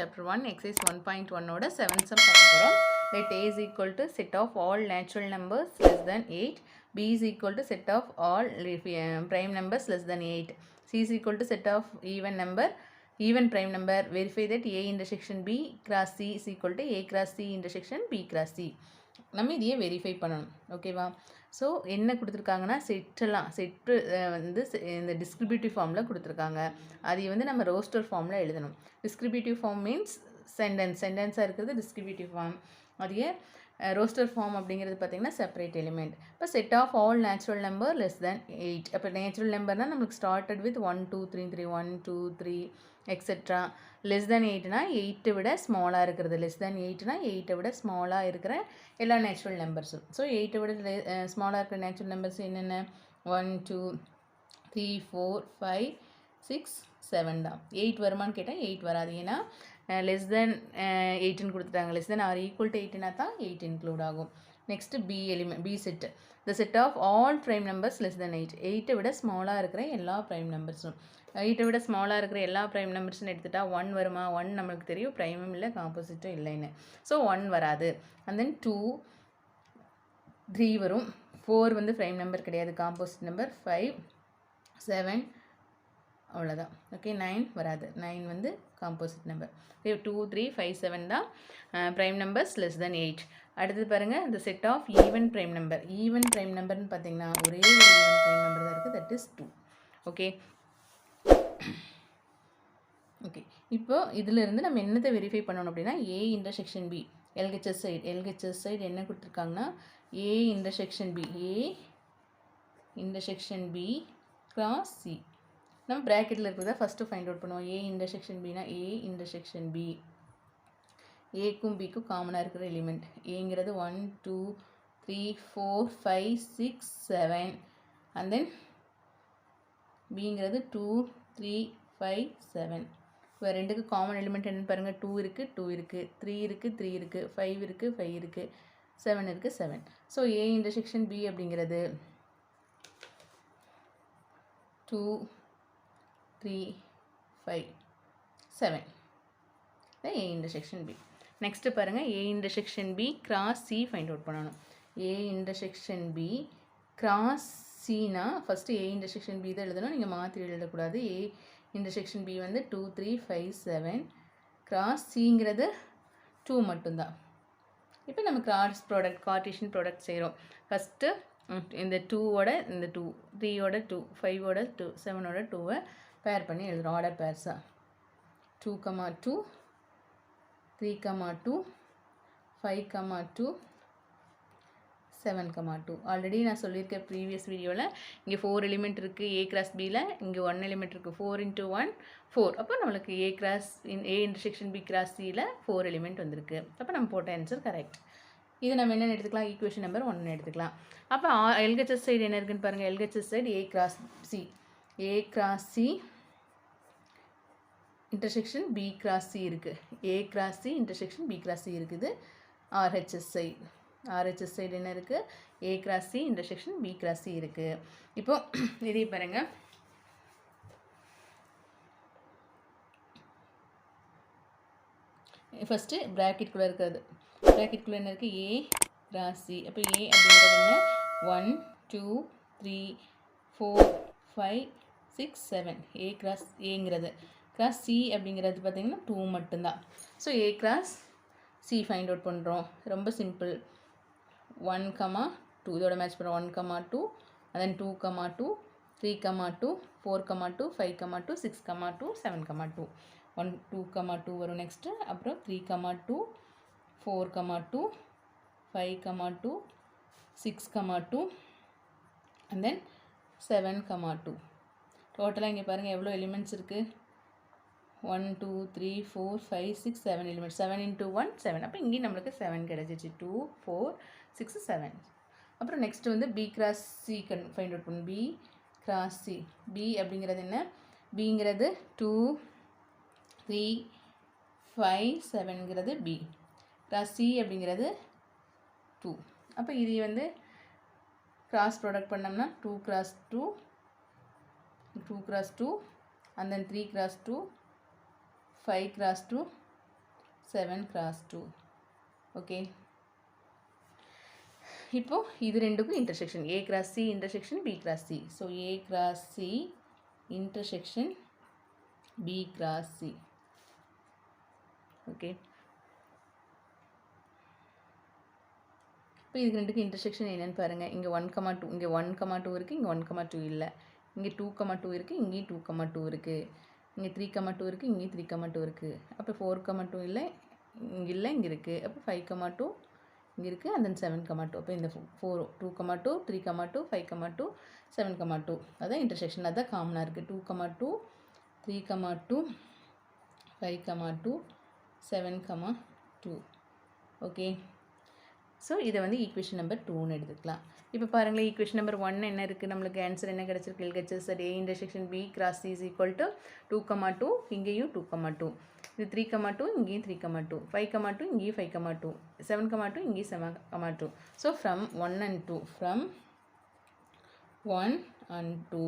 chapter 1 exercise 1.1 ஓட 7 sum பார்க்க போறோம். Let a is equal to set of all natural numbers less than 8, b is equal to set of all prime numbers less than 8, c is equal to set of even prime number. Verify that a intersection b cross c is equal to a cross c intersection b cross c. நம்ம இதையே verify பண்ணணும். ஓகேவா? So என்ன கொடுத்துருக்காங்கன்னா set வந்து இந்த டிஸ்கிரிபியூட்டிவ் ஃபார்மில் கொடுத்துருக்காங்க. அதை வந்து நம்ம ரோஸ்டர் ஃபார்மில் எழுதணும். டிஸ்கிரிபியூட்டிவ் ஃபார்ம் மீன்ஸ் சென்டென்ஸாக இருக்கிறது டிஸ்கிரிபியூட்டிவ் ஃபார்ம். அதையே ரோஸ்டர் ஃபார்ம் அப்படிங்கிறது பார்த்திங்கன்னா செப்பரேட் எலிமெண்ட். இப்போ set of all natural number less than 8. அப்போ நேச்சுரல் நம்பர்னால் நம்மளுக்கு started with 1 2 3 3 1 2 3 etcetera. Less than 8னா 8 விட ஸ்மாலாக இருக்கிறது. லெஸ் தேன் 8னா 8 விட ஸ்மாலாக இருக்கிற எல்லா நேச்சுரல் நம்பர்ஸும். ஸோ 8 விட ஸ்மாலாக இருக்கிற நேச்சுரல் நம்பர்ஸ் என்னென்ன? 1 2 3 4 5 6 7 தான். 8 வருமானு கேட்டால் 8 வராது. ஏன்னா லெஸ் தென் 8ன்னு கொடுத்துட்டாங்க. Less than or equal to 8னா தான் 8 இன்க்ளூட் ஆகும். Next B set. The set of all prime numbers less than 8. 8 விட ஸ்மாலாக இருக்கிற எல்லா ப்ரைம் நம்பர்ஸும். 8 விட ஸ்மாலாக இருக்கிற எல்லா ப்ரைம் நம்பர்ஸ்னு எடுத்துட்டா 1 வருமா? 1 நம்மளுக்கு தெரியும் ப்ரைமும் இல்லை காம்போசிட்டும் இல்லைன்னு. ஸோ 1 வராது. அண்ட் தென் 2 3 வரும். 4 வந்து ப்ரைம் நம்பர் கிடையாது, காம்போசிட் நம்பர். 5 7 அவ்வளோதான். ஓகே, 9 வராது. 9 வந்து காம்போசிட் நம்பர். 2 3 5 7 தான் ப்ரைம் நம்பர்ஸ் லெஸ் தென் 8. அடுத்தது பாருங்கள், இந்த set of even prime number. Even prime நம்பர்னு பார்த்தீங்கன்னா ஒரே ஒரு ஈவன் ப்ரைம் நம்பர் தான் இருக்குது, தட் இஸ் 2. ஓகே ஓகே இப்போ இதிலிருந்து நம்ம என்னத்தை வெரிஃபை பண்ணணும் அப்படின்னா A intersection B. LHS side என்ன கொடுத்துருக்காங்கன்னா A intersection B cross C. நம்ம ப்ராக்கெட்டில் இருக்கிறத ஃபஸ்ட்டு ஃபைண்ட் அவுட் பண்ணுவோம். ஏ இன்டர்செக்ஷன் பினா ஏ இன்டர்செக்ஷன் பி. ஏக்கும் பிக்கும் காமனாக இருக்கிற எலிமெண்ட். ஏங்கிறது 1 2 3 4 5 6 7 அண்ட் தென் பிங்கிறது 2 3 5 7. இப்போ ரெண்டுக்கு காமன் எலிமெண்ட் என்னென்னு பாருங்கள். 2 இருக்குது 2 இருக்குது, 3 இருக்குது 3 இருக்குது, 5 இருக்குது 5 இருக்குது, 7 இருக்குது 7. ஸோ ஏ இன்டர்செக்ஷன் பி அப்படிங்கிறது 2 3 5 7 ஏ இன்டர்செக்ஷன் பி. நெக்ஸ்ட்டு பாருங்கள், A intersection B cross C find out பண்ணணும். ஏ இன்டர்செக்ஷன் பி கிராஸ் சினா ஃபஸ்ட்டு ஏ இன்டர்செக்ஷன் பி தான் எழுதணும், நீங்கள் மாற்றி எழுதக்கூடாது. ஏ இன்டர்செக்ஷன் பி வந்து 2 3 5 7 கிராஸ் சிங்கிறது 2 மட்டும்தான். இப்போ நம்ம கார்ட்டீசியன் ப்ராடக்ட் செய்கிறோம். ஃபஸ்ட்டு இந்த 2ஓட இந்த 2, 3ஓட 2, 5ஓட 2, 7ஓட 2வை பேர் பண்ணி எழுதுகிறோம். ஆர்டர் பேர்ஸாக 2 2 3 2 5 2 7 2. ஆல்ரெடி நான் சொல்லியிருக்கேன் ப்ரீவியஸ் வீடியோவில். இங்கே 4 எலிமெண்ட் இருக்குது ஏ கிராஸ் பியில், இங்கே 1 எலிமெண்ட் இருக்குது. 4 × 1 4. அப்போ நம்மளுக்கு ஏ இன்டர்செக்ஷன் பி கிராஸ் சியில் 4 எலிமெண்ட் வந்திருக்கு. அப்போ நம்ம போட்ட ஆன்சர் கரெக்ட். இது நம்ம என்னென்னு எடுத்துக்கலாம்? ஈக்குவேஷன் நம்பர் 1 எடுத்துக்கலாம். அப்போ எல்ஹெச்எஸ் சைடு என்ன இருக்குன்னு பாருங்கள். LHS side A cross C intersection B cross C இருக்குது. A cross C intersection B cross C இருக்குது. ஆர்ஹெச்எஸ் சைடு என்ன இருக்குது? A cross C intersection B cross C இருக்குது. இப்போது இதே பாருங்கள். ஃபஸ்ட்டு ப்ராக்கெட்குள்ளே இருக்கிறது. ப்ராக்கெட்குள்ளே என்ன இருக்குது? A cross C. அப்போ ஏ அப்படிங்கிறது என்ன? 1 2 3 4 5 6 7. ஏ கிராஸ் ஏங்கிறது. கிராஸ் சி அப்படிங்கிறது பார்த்திங்கன்னா 2 மட்டும்தான். So A cross C find out பண்ணுறோம். ரொம்ப சிம்பிள். 1 2 இதோட மேட்ச் பண்ணுறோம். 1 2 and then 2 2 3 2 4 2 5 2 6 2 7 2. 1 2 2 வரும் நெக்ஸ்ட்டு. அப்புறம் 3 2 4 2 5 2 6 2 and then 7 2. டோட்டலாக இங்கே பாருங்கள் எவ்வளோ எலிமெண்ட்ஸ் இருக்குது? 1 2 3 4 5 6 7 எலிமெண்ட்ஸ். 7 × 1 7. அப்போ இங்கேயும் நம்மளுக்கு 7 கிடச்சிச்சு. 2 4 6 7. அப்புறம் நெக்ஸ்ட் வந்து B cross C find out பண்ணணும். B cross C. பி அப்படிங்கிறது என்ன? பிங்கிறது 2 3 5 7ங்கிறது பி. கிராஸ் சி அப்படிங்கிறது 2. அப்போ இது வந்து கிராஸ் ப்ராடக்ட் பண்ணோம்னா 2 × 2 2 × 2 and then 3 × 2 5 × 2 7 cross 2. ஓகே, இப்போ இது ரெண்டுக்கும் intersection A cross C intersection B cross C. So A cross C intersection B cross C. Okay, இப்போ இது ரெண்டுக்கு இன்டர்செக்ஷன் என்னென்னு பாருங்கள். இங்கே 1,2 இங்கே 1,2 இருக்குது, இங்கே 1,2 இல்லை. இங்கே 2,2 இருக்குது, இங்கேயும் 2,2 இருக்குது. இங்கே 3,2 இருக்குது, இங்கேயும் 3,2 இருக்குது. அப்போ 4,2 இல்லை, இங்கே இல்லை, இங்கே இருக்குது. அப்போ 5,2 இங்கே இருக்குது, and then 7,2. அப்போ இந்த 2,2 3,2 5,2 7,2 அதான் இன்டர்செக்ஷன். அதுதான் காமனாக இருக்குது. 2,2 3,2 5,2 7,2. ஓகே, ஸோ இதை வந்து ஈக்குவேஷன் நம்பர் 2ன்னு எடுத்துக்கலாம். இப்போ பாருங்களேன், ஈக்குவேஷன் நம்பர் 1 என்ன இருக்குது, நம்மளுக்கு ஆன்சர் என்ன கிடச்சிருக்கு? LHS at A intersection B cross C is equal to 2,2 இங்கேயும் 2,2, இது 3,2 இங்கேயும் 3,2 5,2 இங்கேயும் 5,2 7,2 இங்கேயும் 7,2. So from 1 and 2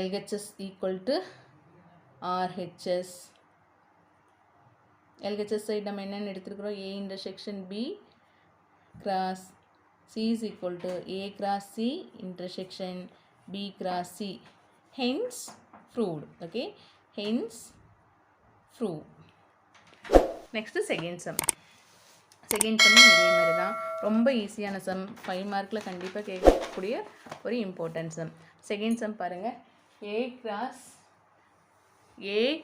LHS equal to RHS. LHS side நம்ம என்னென்னு எடுத்துருக்குறோம்? A intersection B cross C is equal to A cross C intersection B cross C. Hence proved. Okay, hence proved. Next second sum. Second சம்மும் இதே மாதிரி தான், ரொம்ப ஈஸியான some, 5 மார்க்கில் கண்டிப்பாக கேட்கக்கூடிய ஒரு இம்பார்ட்டன்ட் சம். செகண்ட் சம் பாருங்கள், A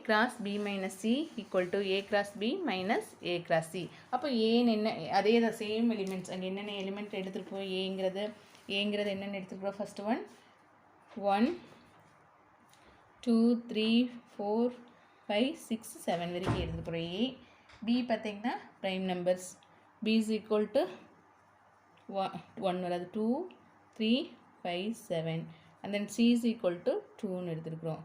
cross B minus C equal to A cross B minus A cross C. அப்போ ஏன்னு என்ன, அதே தான் சேம் எலிமெண்ட்ஸ். அங்கே என்னென்ன எலிமெண்ட் எடுத்துருப்போம்? ஏங்கிறது என்னென்னு எடுத்துருப்போம்? ஃபஸ்ட்டு 1 2 3 4 5 6 7 வரைக்கும் எடுத்துருப்போம். A B பார்த்திங்கன்னா prime numbers. B is equal to 1 வராது, 2 3 5 7, and then C is equal to 2ன்னு எடுத்துருக்குறோம்.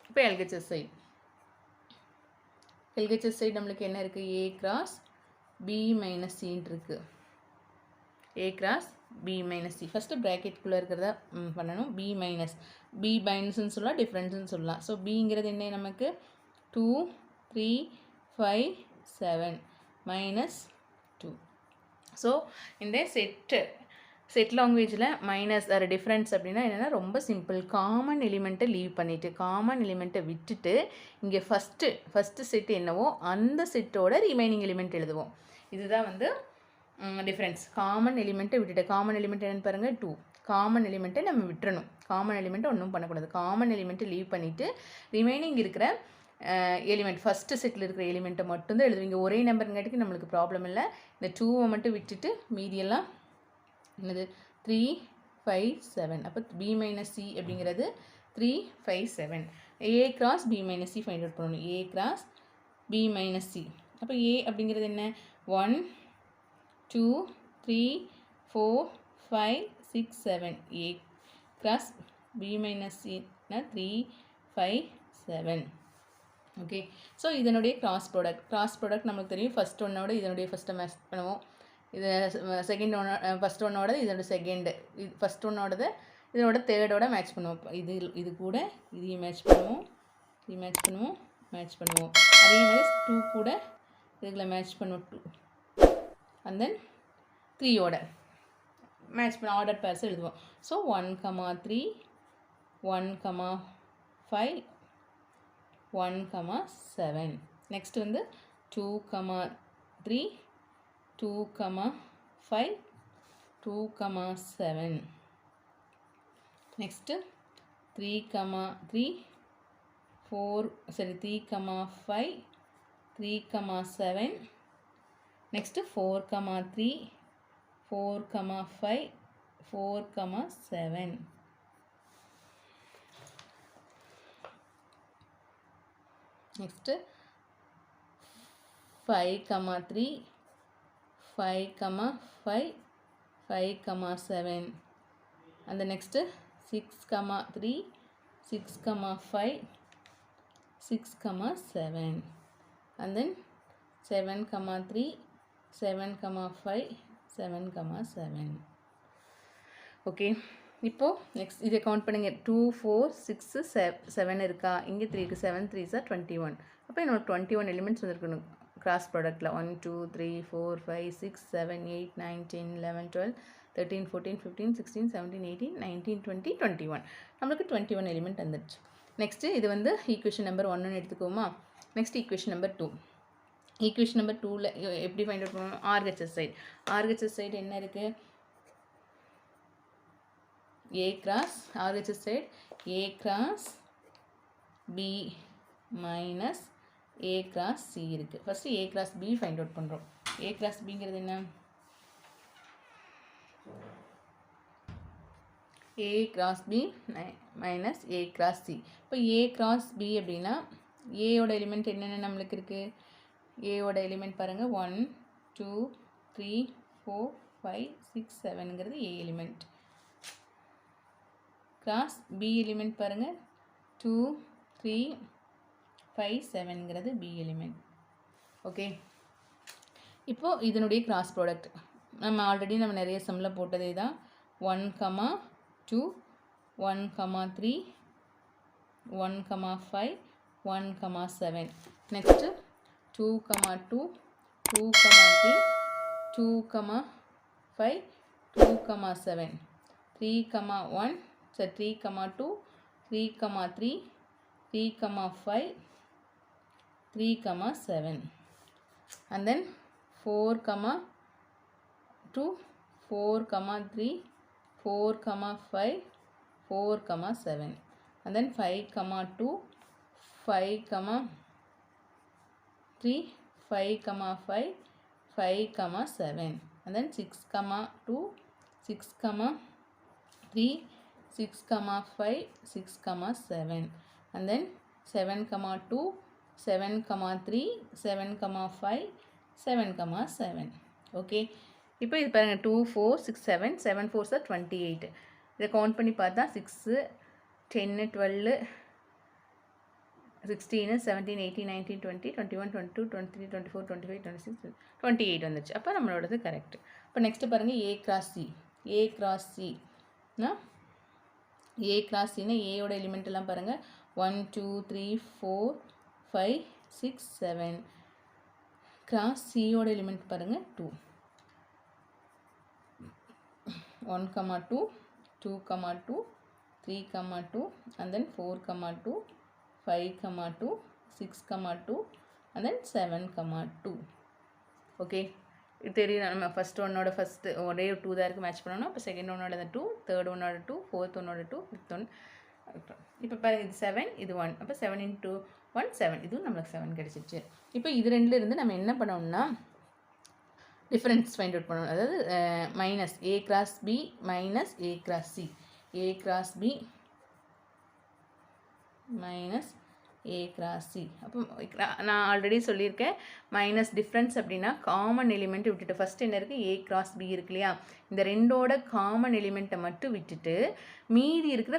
இப்போ LHS சைடு நம்மளுக்கு என்ன இருக்குது? A cross B minus Cன்னு இருக்குது. A cross B minus C first ப்ராக்கெட்டுக்குள்ளே இருக்கிறத பண்ணணும். B மைனஸ்ன்னு சொல்லலாம், டிஃப்ரென்ஸ்னு சொல்லலாம். ஸோ Bங்கிறது என்ன நமக்கு? 2 3 5 7 minus 2. ஸோ இந்த செட் லாங்குவேஜில் மைனஸ் ஆர் டிஃப்ரென்ஸ் அப்படின்னா என்னென்னா ரொம்ப சிம்பிள். காமன் எலிமெண்ட்டை லீவ் பண்ணிவிட்டு, காமன் எலிமெண்ட்டை விட்டுட்டு, இங்கே ஃபஸ்ட்டு செட் என்னவோ அந்த செட்டோட ரிமைனிங் எலிமெண்ட் எழுதுவோம். இதுதான் வந்து டிஃப்ரென்ஸ். காமன் எலிமெண்ட்டை விட்டுட்டு, காமன் எலிமெண்ட் என்னென்னு பாருங்கள் 2. காமன் எலிமெண்ட்டை நம்ம விட்டுறணும். காமன் எலிமெண்ட்டை ஒன்றும் பண்ணக்கூடாது. காமன் எலிமெண்ட்டை லீவ் பண்ணிவிட்டு ரிமைனிங் இருக்கிற எலிமெண்ட், ஃபஸ்ட்டு செட்டில் இருக்கிற எலிமெண்ட்டை மட்டும்தான் எழுதுவீங்க. ஒரே நம்பருங்காட்டிக்கு நம்மளுக்கு ப்ராப்ளம் இல்லை. இந்த 2வை மட்டும் விட்டுட்டு மீதியெல்லாம் என்னது 3 5 7. அப்போ B minus C அப்படிங்கிறது 3 5 7. A cross B minus C find out பண்ணணும். A cross B minus C. அப்போ A அப்படிங்கிறது என்ன? 1 2 3 4 5 6 7. A cross B minus C 3 5 7. Okay, so இதனுடைய கிராஸ் ப்ராடக்ட் நமக்கு தெரியும். ஃபஸ்ட் ஒன்னோட இதனுடைய ஃபஸ்ட்டை மேட்ச் பண்ணுவோம். இது செகண்ட் ஃபஸ்ட் ஒன்னோட இதோட செகண்டு, இது ஃபஸ்ட் ஒன்னோடது இதோட தேர்டோட மேட்ச் பண்ணுவோம். இது கூட இதையும் மேட்ச் பண்ணுவோம். அதே மாதிரி 2 கூட இதுக்குள்ள மேட்ச் பண்ணுவோம். 2 அண்ட் தென் 3யோட மேட்ச் பண்ண ஆர்டர் பேர்ஸ் எழுதுவோம். ஸோ 1,3 1,5 1,7. நெக்ஸ்ட் வந்து 2,3 2,5 2,7. Next 3,5 3,7. Next 4,3 4,5 4,7. Next 5,3 5,5 5,7. and the next 6,3 6,5 6,7. and then 7,3 7,5 7,7. okay, இப்போது நெக்ஸ்ட் இதை கவுண்ட் பண்ணுங்கள். 2 4 6 7 இருக்கா, இங்கே 3 இருக்குது. 7 3 சார் 21. அப்போ என்னோட 21 எலிமெண்ட்ஸ் வந்துருக்கணும் கிராஸ் ப்ராடக்ட்டில். 1 2 3 4 5 6 7 8 9 10 11 12 13 14 15 16 17 18 19 20 21. நம்மளுக்கு 21 எலிமெண்ட் வந்துடுச்சு. நெக்ஸ்ட்டு இது வந்து ஈக்குவேஷன் நம்பர் 1ன்னு எடுத்துக்கோமா. Next equation number 2. Equation number 2ல் எப்படி ஃபைண்ட் அவுட் பண்ணணும்? RHS side. ஆர்ஹெச்எஸ் சைடு என்ன இருக்குது? A cross RHS side A cross B minus A cross C இருக்கு. First A cross B find out பண்ணுறோம். A cross Bங்கிறது என்ன? A cross B minus A cross C. இப்போ A cross B அப்படின்னா ஏயோட element என்னென்ன நம்மளுக்கு இருக்குது? ஏயோட எலிமெண்ட் பாருங்கள், 1 2 3 4 5 6 7ங்கிறது A element. Cross B element பாருங்கள், 2 3 5 7ங்கிறது B எலிமெண்ட். ஓகே, இப்போது இதனுடைய கிராஸ் ப்ராடக்ட் நம்ம ஆல்ரெடி நம்ம நிறைய சம்மில் போட்டதே தான். 1 2 1 3 1 5 1 7. Next 2 2 2 3 2 5 2 7 3 1 so 3 2 3 3 3 5 3 7 and then 4 2 4 3 4 5 4 7 and then 5 2 5 3 5 5 5 7 and then 6 2 6 3 6 5 6 7 and then 7 2 7 3 7 5 7 7. Okay, இப்போ இது பாருங்கள், 2 4 6 7 7 4 சார் 28. இதை கவுண்ட் பண்ணி பார்த்தா 6 10 12 16 17 18 19 20 21 22 23 24 25 26 28 வந்துச்சு. அப்போ நம்மளோடது கரெக்ட். இப்போ நெக்ஸ்ட்டு பாருங்கள், A cross C. A cross C னா A cross C னா ஏயோட எலிமெண்ட் எல்லாம் பாருங்கள், 1 2 3 4 5 6 7. கிராஸ் சியோட எலிமெண்ட் பாருங்கள், 2 1 2 2 2 3 2 and then 4 2 5 2 6 2 and then 7 2. Okay, இது தெரியும். நம்ம ஃபஸ்ட் ஒன்னோட ஃபஸ்ட்டு ஒரே 2 தான் இருக்குது மேட்ச் பண்ணணும். அப்போ செகண்ட் ஒன்னோட 2, தேர்ட் ஒன்னோட 2, ஃபோர்த் ஒன்னோட 2, ஃபிஃப்த் ஒன். இப்போ பாருங்கள், இது 7 இது 1. அப்போ 7 × 1 7. இதுவும் நம்மளுக்கு 7 கிடச்சிச்சு. இப்போ இது ரெண்டுலேருந்து நம்ம என்ன பண்ணோம்னா டிஃப்ரென்ஸ் ஃபைண்ட் அவுட் பண்ணணும். அதாவது minus A cross B minus A cross C. A cross B minus A cross C. அப்போ நான் ஆல்ரெடி சொல்லியிருக்கேன், மைனஸ் டிஃப்ரென்ஸ் அப்படின்னா காமன் எலிமெண்ட்டை விட்டுட்டு, ஃபஸ்ட்டு என்ன இருக்குது? A cross B இருக்கு இல்லையா, இந்த ரெண்டோட காமன் எலிமெண்ட்டை மட்டும் விட்டுட்டு மீதி இருக்கிற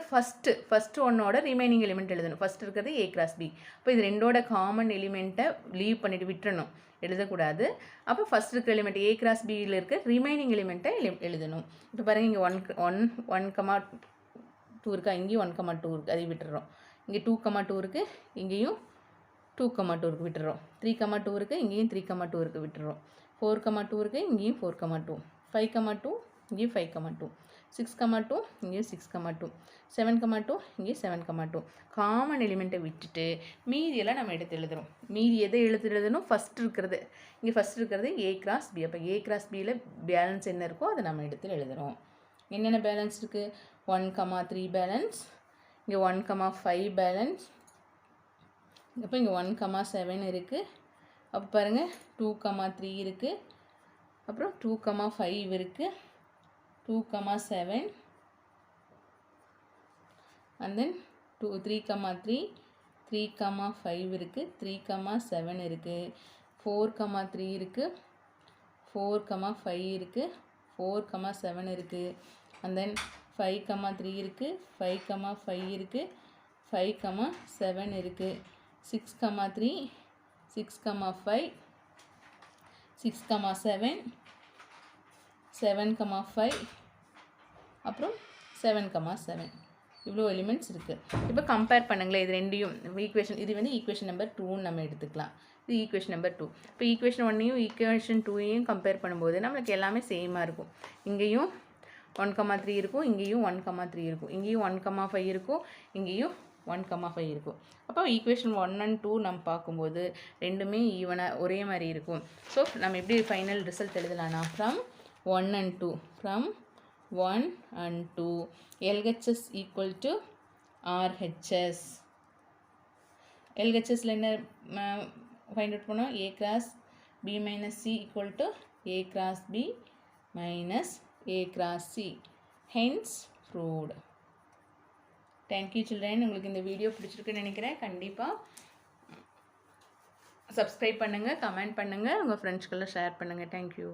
ஃபஸ்ட்டு ஒன்னோட ரிமைனிங் எலிமெண்ட் எழுதணும். ஃபஸ்ட் இருக்கிறது A cross B. அப்போ இது ரெண்டோட காமன் எலிமெண்ட்டை லீவ் பண்ணிவிட்டு விட்டுறணும், எழுதக்கூடாது. அப்போ ஃபஸ்ட் இருக்கிற எலிமெண்ட் A cross Bயில் இருக்க ரிமைனிங் எலிமெண்ட்டை எழுதணும். இப்போ பாருங்கள், இங்கே 1 2 இருக்கா, இங்கேயும் 1 2 இருக்குது, அதை விட்டுறோம். இங்கே 2 2 இருக்குது, இங்கேயும் 2 2 இருக்குது, விட்டுறோம். 3 2 இருக்குது, இங்கேயும் 3 2 இருக்குது, விட்டுறோம். 4 2 இருக்குது, இங்கேயும் 4 2. 5 2, இங்கேயும் 5 2. 6 2, இங்கேயும் 6 2. 7 2, இங்கேயும் 7 2. காமன் எலிமெண்ட்டை விட்டுட்டு மீதியெல்லாம் நம்ம எடுத்து எழுதுகிறோம். மீதி எதை எழுதணும்? ஃபஸ்ட் இருக்கிறது. இங்கே ஃபஸ்ட் இருக்கிறது A cross B. அப்போ A cross Bயில் பேலன்ஸ் என்ன இருக்கோ அதை நம்ம எடுத்து எழுதுகிறோம். என்னென்ன பேலன்ஸ் இருக்குது? 1 3 பேலன்ஸ், இங்கே 1 5 பேலன்ஸ், அப்போ இங்கே 1 7 இருக்குது. அப்போ பாருங்கள், 2 3 இருக்குது, அப்புறம் 2 5 இருக்குது, 2 7 and then 3 3 3 5 இருக்குது, 3 7 இருக்குது, 4 3 இருக்குது, 4 5 இருக்குது, 4 7 இருக்குது, and then 5 3 இருக்குது, 5 5 இருக்குது, 5 7 இருக்குது, 6 3 6 5 6 7 7 5, அப்புறம் 7,7 இவ்வளோ எலிமெண்ட்ஸ் இருக்குது. இப்போ கம்பேர் பண்ணுங்களேன் இது ரெண்டையும் ஈக்குவேஷன். இது வந்து ஈக்குவேஷன் நம்பர் 2ன்னு நம்ம எடுத்துக்கலாம். இது ஈக்குவேஷன் நம்பர் 2. இப்போ ஈக்குவேஷன் 1ஐயும் ஈக்குவேஷன் 2ஐயும் கம்பேர் பண்ணும்போது நம்மளுக்கு எல்லாமே சேமாக இருக்கும். இங்கேயும் 1,3 இருக்கும், இங்கேயும் 1,3 இருக்கும், இங்கேயும் 1,5 இருக்கும், இங்கேயும் 1,5 இருக்கும். அப்போ ஈக்குவேஷன் 1 and 2 நம்ம பார்க்கும்போது ரெண்டுமே ஈவனாக ஒரே மாதிரி இருக்கும். ஸோ நம்ம எப்படி ஃபைனல் ரிசல்ட் எழுதலாம்னா from 1 and 2 from 1 and 2 LHS equal to RHS. LHSல என்ன ஃபைண்ட் அவுட் பண்ணோம்? A cross B minus C equal to A cross B minus A cross C. Hence proved. Thank you children. உங்களுக்கு இந்த video பிடிச்சிருக்குன்னு நினைக்கிறேன். கண்டிப்பாக subscribe பண்ணுங்கள், comment பண்ணுங்கள், உங்கள் ஃப்ரெண்ட்ஸ்க்கெல்லாம் ஷேர் பண்ணுங்கள். தேங்க்யூ.